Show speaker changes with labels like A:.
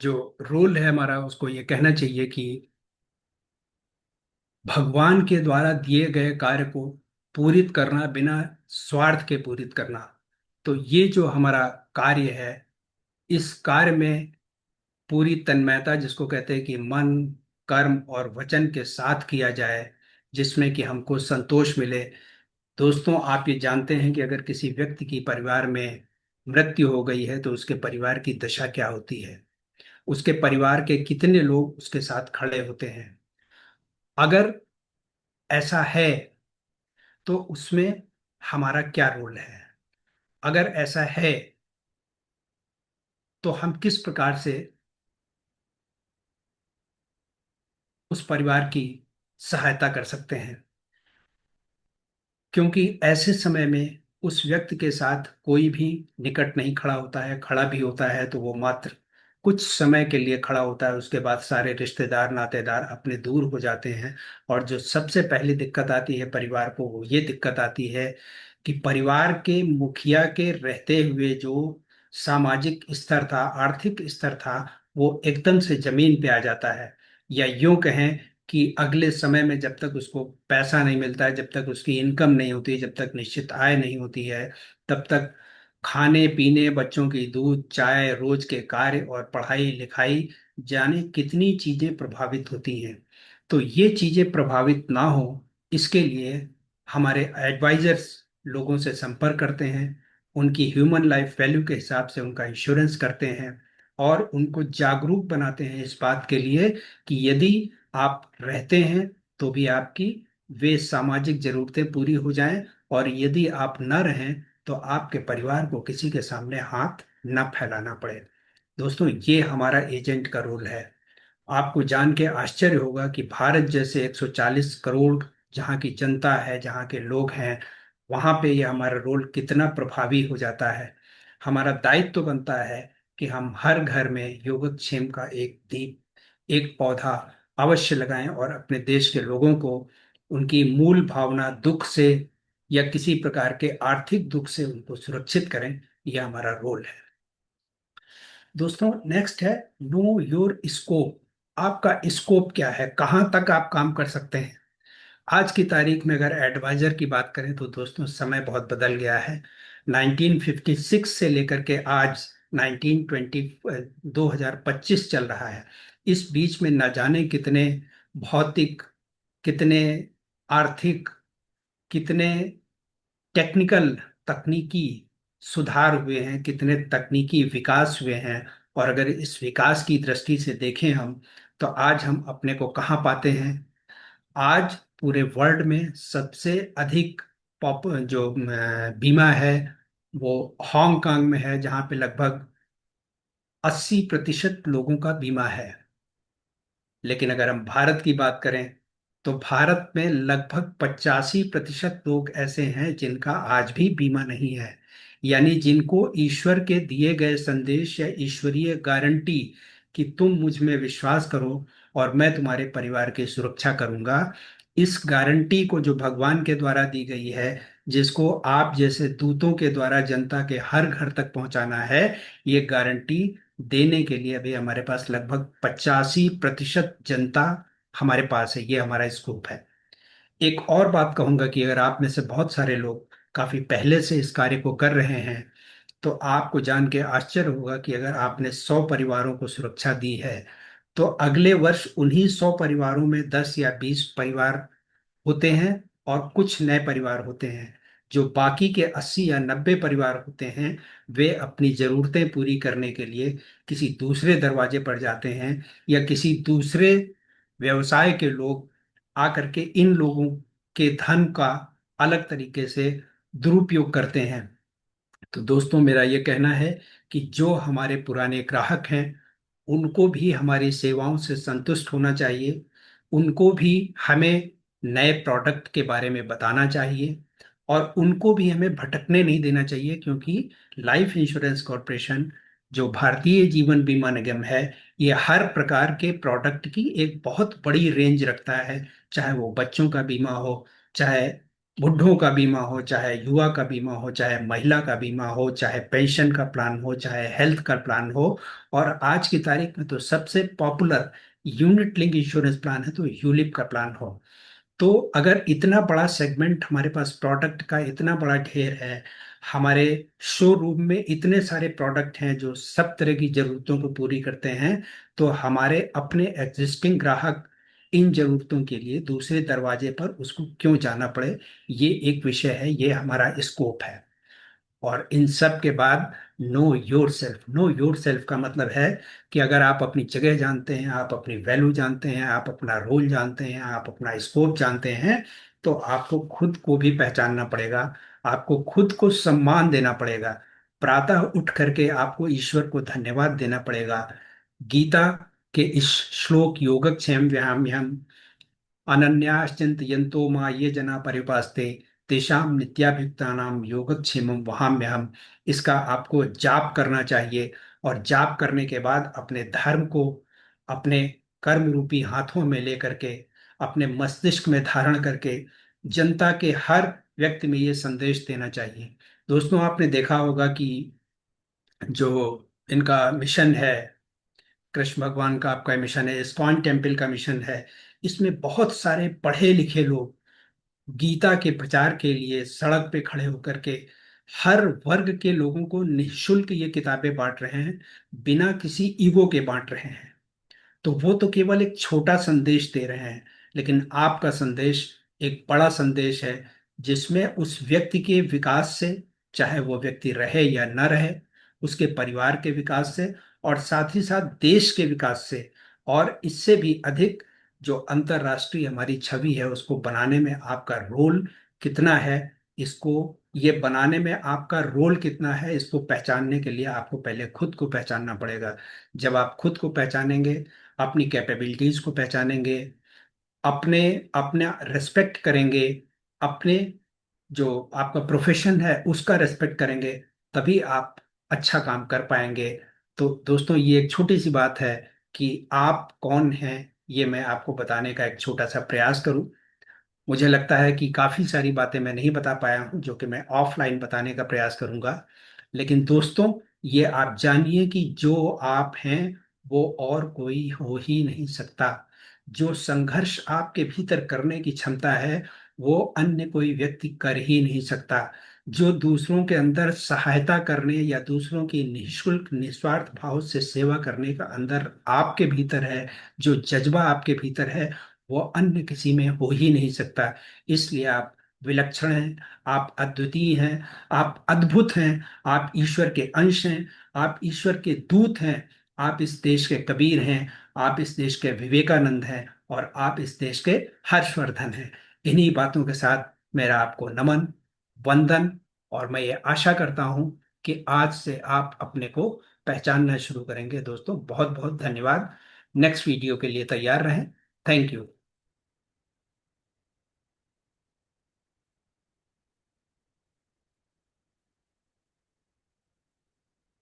A: जो रोल है हमारा, उसको ये कहना चाहिए कि भगवान के द्वारा दिए गए कार्य को पूरित करना, बिना स्वार्थ के पूरित करना। तो ये जो हमारा कार्य है, इस कार्य में पूरी तन्मयता, जिसको कहते हैं कि मन, कर्म और वचन के साथ किया जाए, जिसमें कि हमको संतोष मिले। दोस्तों, आप ये जानते हैं कि अगर किसी व्यक्ति की परिवार में मृत्यु हो गई है तो उसके परिवार की दशा क्या होती है। उसके परिवार के कितने लोग उसके साथ खड़े होते हैं। अगर ऐसा है तो उसमें हमारा क्या रोल है। अगर ऐसा है तो हम किस प्रकार से उस परिवार की सहायता कर सकते हैं। क्योंकि ऐसे समय में उस व्यक्ति के साथ कोई भी निकट नहीं खड़ा होता है। खड़ा भी होता है तो वो मात्र कुछ समय के लिए खड़ा होता है। उसके बाद सारे रिश्तेदार नातेदार अपने दूर हो जाते हैं। और जो सबसे पहली दिक्कत आती है परिवार को, वो ये दिक्कत आती है कि परिवार के मुखिया के रहते हुए जो सामाजिक स्तर था, आर्थिक स्तर था, वो एकदम से जमीन पे आ जाता है। या यूं कहें कि अगले समय में जब तक उसको पैसा नहीं मिलता है, जब तक उसकी इनकम नहीं होती है, जब तक निश्चित आय नहीं होती है, तब तक खाने पीने, बच्चों की दूध चाय, रोज के कार्य और पढ़ाई लिखाई, जाने कितनी चीजें प्रभावित होती हैं। तो ये चीजें प्रभावित ना हो, इसके लिए हमारे एडवाइजर्स लोगों से संपर्क करते हैं। उनकी ह्यूमन लाइफ वैल्यू के हिसाब से उनका इंश्योरेंस करते हैं और उनको जागरूक बनाते हैं इस बात के लिए कि यदि आप रहते हैं तो भी आपकी वे सामाजिक जरूरतें पूरी हो जाएं, और यदि आप न रहें तो आपके परिवार को किसी के सामने हाथ न फैलाना पड़े। दोस्तों, ये हमारा एजेंट का रोल है। आपको जान के आश्चर्य होगा कि भारत जैसे 140 करोड़ जहाँ की जनता है, जहाँ के लोग हैं, वहाँ पे ये हमारा रोल कितना प्रभावी हो जाता है। हमारा दायित्व तो बनता है कि हम हर घर में योगक्षेम का एक दीप, एक पौधा अवश्य लगाएं और अपने देश के लोगों को उनकी मूल भावना दुख से या किसी प्रकार के आर्थिक दुख से उनको सुरक्षित करें। यह हमारा रोल है। दोस्तों, नेक्स्ट है नो योर स्कोप। आपका स्कोप क्या है, कहाँ तक आप काम कर सकते हैं। आज की तारीख में अगर एडवाइजर की बात करें तो दोस्तों, समय बहुत बदल गया है। 1956 से लेकर के आज 1920 2025 चल रहा है। इस बीच में न जाने कितने भौतिक, कितने आर्थिक, कितने टेक्निकल, तकनीकी सुधार हुए हैं, कितने तकनीकी विकास हुए हैं। और अगर इस विकास की दृष्टि से देखें हम, तो आज हम अपने को कहाँ पाते हैं। आज पूरे वर्ल्ड में सबसे अधिक पॉप जो बीमा है वो हांगकांग में है, जहाँ पे लगभग 80% लोगों का बीमा है। लेकिन अगर हम भारत की बात करें तो भारत में लगभग 85% लोग ऐसे हैं जिनका आज भी बीमा नहीं है। यानी जिनको ईश्वर के दिए गए संदेश या ईश्वरीय गारंटी कि तुम मुझ में विश्वास करो और मैं तुम्हारे परिवार की सुरक्षा करूंगा, इस गारंटी को जो भगवान के द्वारा दी गई है, जिसको आप जैसे दूतों के द्वारा जनता के हर घर तक पहुंचाना है, ये गारंटी देने के लिए अभी हमारे पास लगभग 85% जनता हमारे पास है। ये हमारा स्कोप है। एक और बात कहूंगा कि अगर आप में से बहुत सारे लोग काफी पहले से इस कार्य को कर रहे हैं तो आपको जान के आश्चर्य होगा कि अगर आपने 100 परिवारों को सुरक्षा दी है तो अगले वर्ष उन्हीं 100 परिवारों में 10 या 20 परिवार होते हैं और कुछ नए परिवार होते हैं। जो बाकी के 80 या 90 परिवार होते हैं, वे अपनी जरूरतें पूरी करने के लिए किसी दूसरे दरवाजे पर जाते हैं, या किसी दूसरे व्यवसाय के लोग आकर के इन लोगों के धन का अलग तरीके से दुरुपयोग करते हैं। तो दोस्तों, मेरा ये कहना है कि जो हमारे पुराने ग्राहक हैं, उनको भी हमारी सेवाओं से संतुष्ट होना चाहिए। उनको भी हमें नए प्रोडक्ट के बारे में बताना चाहिए और उनको भी हमें भटकने नहीं देना चाहिए। क्योंकि लाइफ इंश्योरेंस कॉरपोरेशन, जो भारतीय जीवन बीमा निगम है, ये हर प्रकार के प्रोडक्ट की एक बहुत बड़ी रेंज रखता है। चाहे वो बच्चों का बीमा हो, चाहे बुढ़ों का बीमा हो, चाहे युवा का बीमा हो, चाहे महिला का बीमा हो, चाहे पेंशन का प्लान हो, चाहे हेल्थ का प्लान हो। और आज की तारीख में तो सबसे popular unit link insurance plan है, तो यूलिप का प्लान हो। तो अगर इतना बड़ा सेगमेंट हमारे पास प्रोडक्ट का इतना बड़ा ढेर है, हमारे शोरूम में इतने सारे प्रोडक्ट हैं जो सब तरह की जरूरतों को पूरी करते हैं, तो हमारे अपने एग्जिस्टिंग ग्राहक इन जरूरतों के लिए दूसरे दरवाजे पर उसको क्यों जाना पड़े, ये एक विषय है, ये हमारा स्कोप है। और इन सब के बाद know your self. Know your self का मतलब है कि अगर आप अपनी जगह जानते हैं, आप अपनी वैल्यू जानते हैं, आप अपना रोल जानते हैं, आप अपना स्कोप जानते हैं, तो आपको खुद को भी पहचानना पड़ेगा। आपको खुद को सम्मान देना पड़ेगा। प्रातः उठ करके आपको ईश्वर को धन्यवाद देना पड़ेगा। गीता के इस श्लोक योगक्षेम व्यायाम अनन्याश्चिन्तयन्तो मा ये जना परिपास्ते तेषाम नित्याभियुक्तानाम योगक्षेमम वहाम्यहम्। इसका आपको जाप करना चाहिए। और जाप करने के बाद अपने धर्म को अपने कर्म रूपी हाथों में लेकर के, अपने मस्तिष्क में धारण करके जनता के हर व्यक्ति में ये संदेश देना चाहिए। दोस्तों, आपने देखा होगा कि जो इनका मिशन है, कृष्ण भगवान का आपका मिशन है, इस्कॉन टेम्पल का मिशन है, इसमें बहुत सारे पढ़े लिखे लोग गीता के प्रचार के लिए सड़क पे खड़े होकर के हर वर्ग के लोगों को निःशुल्क ये किताबें बांट रहे हैं, बिना किसी ईगो के बांट रहे हैं। तो वो तो केवल एक छोटा संदेश दे रहे हैं, लेकिन आपका संदेश एक बड़ा संदेश है, जिसमें उस व्यक्ति के विकास से, चाहे वो व्यक्ति रहे या न रहे, उसके परिवार के विकास से, और साथ ही साथ देश के विकास से, और इससे भी अधिक जो अंतर्राष्ट्रीय हमारी छवि है उसको बनाने में आपका रोल कितना है, इसको ये बनाने में आपका रोल कितना है, इसको पहचानने के लिए आपको पहले खुद को पहचानना पड़ेगा। जब आप खुद को पहचानेंगे, अपनी कैपेबिलिटीज को पहचानेंगे, अपने अपना रिस्पेक्ट करेंगे, अपने जो आपका प्रोफेशन है उसका रिस्पेक्ट करेंगे, तभी आप अच्छा काम कर पाएंगे। तो दोस्तों, ये एक छोटी सी बात है कि आप कौन हैं, ये मैं आपको बताने का एक छोटा सा प्रयास करूं। मुझे लगता है कि काफी सारी बातें मैं नहीं बता पाया हूं, जो कि मैं ऑफलाइन बताने का प्रयास करूंगा। लेकिन दोस्तों, ये आप जानिए कि जो आप हैं वो और कोई हो ही नहीं सकता। जो संघर्ष आपके भीतर करने की क्षमता है वो अन्य कोई व्यक्ति कर ही नहीं सकता। जो दूसरों के अंदर सहायता करने या दूसरों की निःशुल्क निस्वार्थ भाव से सेवा करने का अंदर आपके भीतर है, जो जज्बा आपके भीतर है, वो अन्य किसी में हो ही नहीं सकता। इसलिए आप विलक्षण हैं, आप अद्वितीय हैं, आप अद्भुत हैं, आप ईश्वर के अंश हैं, आप ईश्वर के दूत हैं, आप इस देश के कबीर हैं, आप इस देश के विवेकानंद हैं, और आप इस देश के हर्षवर्धन हैं। इन्हीं बातों के साथ मेरा आपको नमन, वंदन। और मैं ये आशा करता हूं कि आज से आप अपने को पहचानना शुरू करेंगे। दोस्तों, बहुत बहुत धन्यवाद। नेक्स्ट वीडियो के लिए तैयार रहें। Thank you.